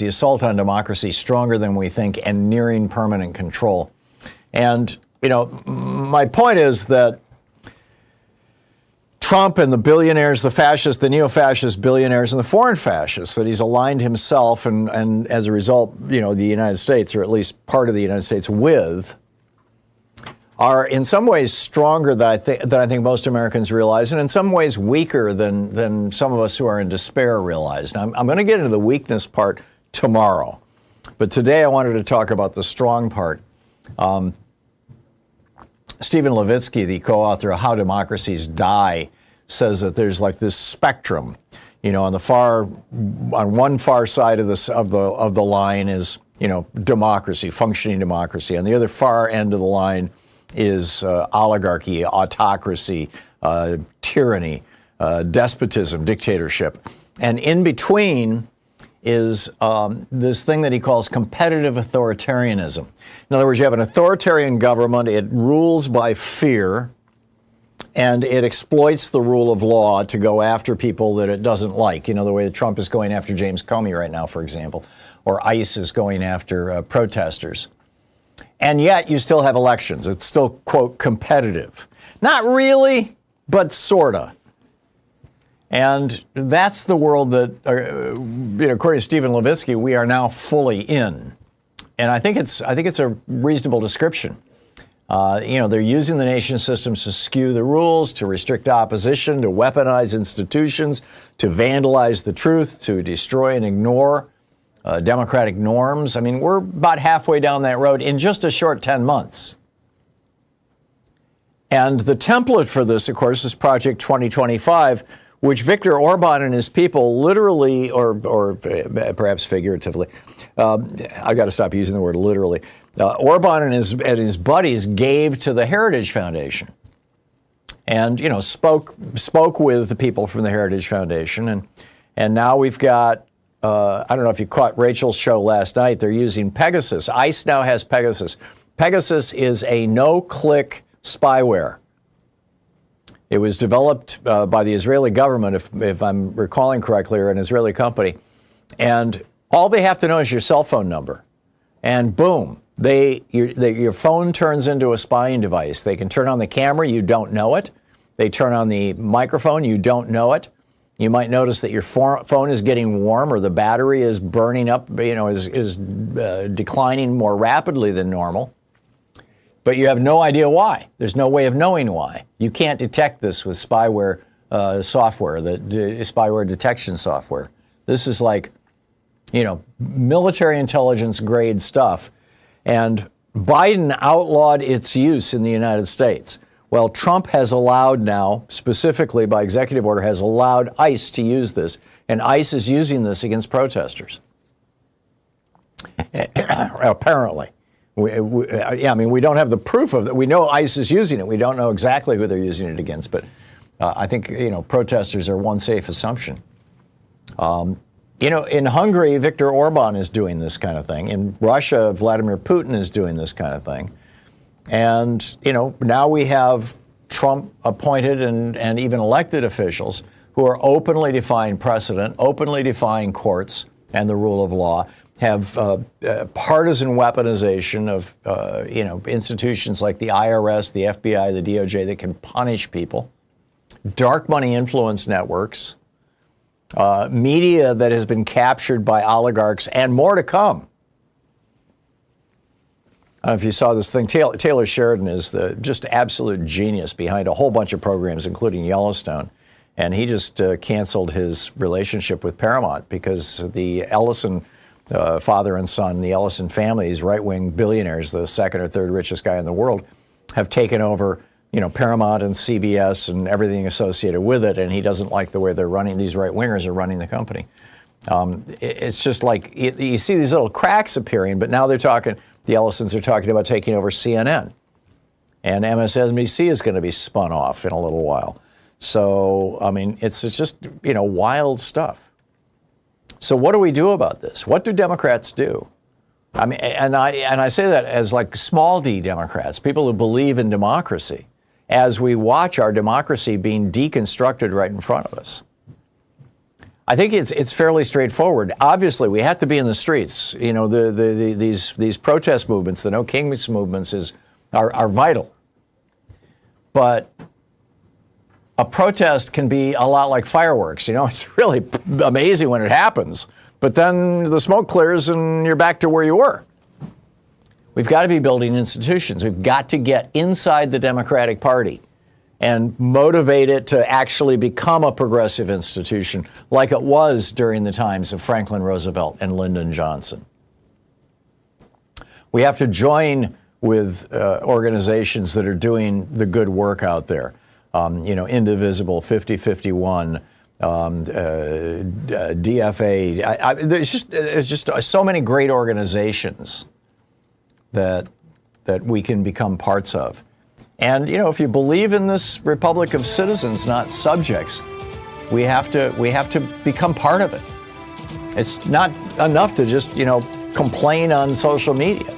the assault on democracy stronger than we think and nearing permanent control. And, you know, my point is that Trump and the billionaires, the fascists, the neo-fascist billionaires and the foreign fascists that he's aligned himself and as a result, you know, the United States, or at least part of the United States with, are in some ways stronger than I think most Americans realize, and in some ways weaker than some of us who are in despair realize. Now, I'm going to get into the weakness part tomorrow, but today I wanted to talk about the strong part. Stephen Levitsky, the co-author of How Democracies Die, says that there's like this spectrum. You know, on one far side of the line is, you know, democracy, functioning democracy. On the other far end of the line is oligarchy, autocracy, tyranny, despotism, dictatorship. And in between is this thing that he calls competitive authoritarianism. In other words, you have an authoritarian government, it rules by fear, and it exploits the rule of law to go after people that it doesn't like. You know, the way that Trump is going after James Comey right now, for example, or ICE is going after protesters. And yet you still have elections. It's still, quote, competitive. Not really, but sorta. And that's the world that, you know, according to Stephen Levitsky, we are now fully in. And I think it's a reasonable description. You know, they're using the nation systems to skew the rules, to restrict opposition, to weaponize institutions, to vandalize the truth, to destroy and ignore democratic norms. I mean, we're about halfway down that road in just a short 10 months. And the template for this, of course, is Project 2025, which Viktor Orban and his people literally, or perhaps figuratively, I've got to stop using the word literally, Orban and his buddies gave to the Heritage Foundation, and, you know, spoke with the people from the Heritage Foundation, and now we've got, I don't know if you caught Rachel's show last night, they're using Pegasus. ICE now has Pegasus. Pegasus is a no-click spyware. It was developed by the Israeli government, if I'm recalling correctly, or an Israeli company. And all they have to know is your cell phone number. And boom, your phone turns into a spying device. They can turn on the camera, you don't know it. They turn on the microphone, you don't know it. You might notice that your phone is getting warm, or the battery is burning up, you know, is declining more rapidly than normal. But you have no idea why. There's no way of knowing why. You can't detect this with spyware software, spyware detection software. This is like, you know, military intelligence grade stuff. And Biden outlawed its use in the United States. Well, Trump has allowed now, specifically by executive order, has allowed ICE to use this. And ICE is using this against protesters. Apparently. I mean, we don't have the proof of that. We know ICE is using it. We don't know exactly who they're using it against, but I think, you know, protesters are one safe assumption. You know, in Hungary, Viktor Orban is doing this kind of thing. In Russia, Vladimir Putin is doing this kind of thing. And, you know, now we have Trump appointed and even elected officials who are openly defying precedent, openly defying courts and the rule of law, have partisan weaponization of, you know, institutions like the IRS, the FBI, the DOJ that can punish people, dark money influence networks, media that has been captured by oligarchs, and more to come. I don't know if you saw this thing. Taylor Sheridan is the just absolute genius behind a whole bunch of programs, including Yellowstone. And he just canceled his relationship with Paramount because the Ellison father and son, the Ellison family, these right-wing billionaires, the second or third richest guy in the world, have taken over, you know, Paramount and CBS and everything associated with it, and he doesn't like the way they're running. These right-wingers are running the company. It's just like you see these little cracks appearing, but now they're talking. The Ellisons are talking about taking over CNN, and MSNBC is going to be spun off in a little while. So I mean, it's just, you know, wild stuff. So what do we do about this? What do Democrats do? I mean, and I say that as like small d Democrats, people who believe in democracy, as we watch our democracy being deconstructed right in front of us. I think it's fairly straightforward. Obviously, we have to be in the streets. You know, these protest movements, the No Kings movements, are vital. But a protest can be a lot like fireworks. You know, it's really amazing when it happens, but then the smoke clears and you're back to where you were. We've got to be building institutions. We've got to get inside the Democratic Party and motivate it to actually become a progressive institution like it was during the times of Franklin Roosevelt and Lyndon Johnson. We have to join with organizations that are doing the good work out there. You know, Indivisible, 5051, DFA. There's just so many great organizations that we can become parts of. And, you know, if you believe in this republic of citizens, not subjects, we have to become part of it. It's not enough to just, you know, complain on social media.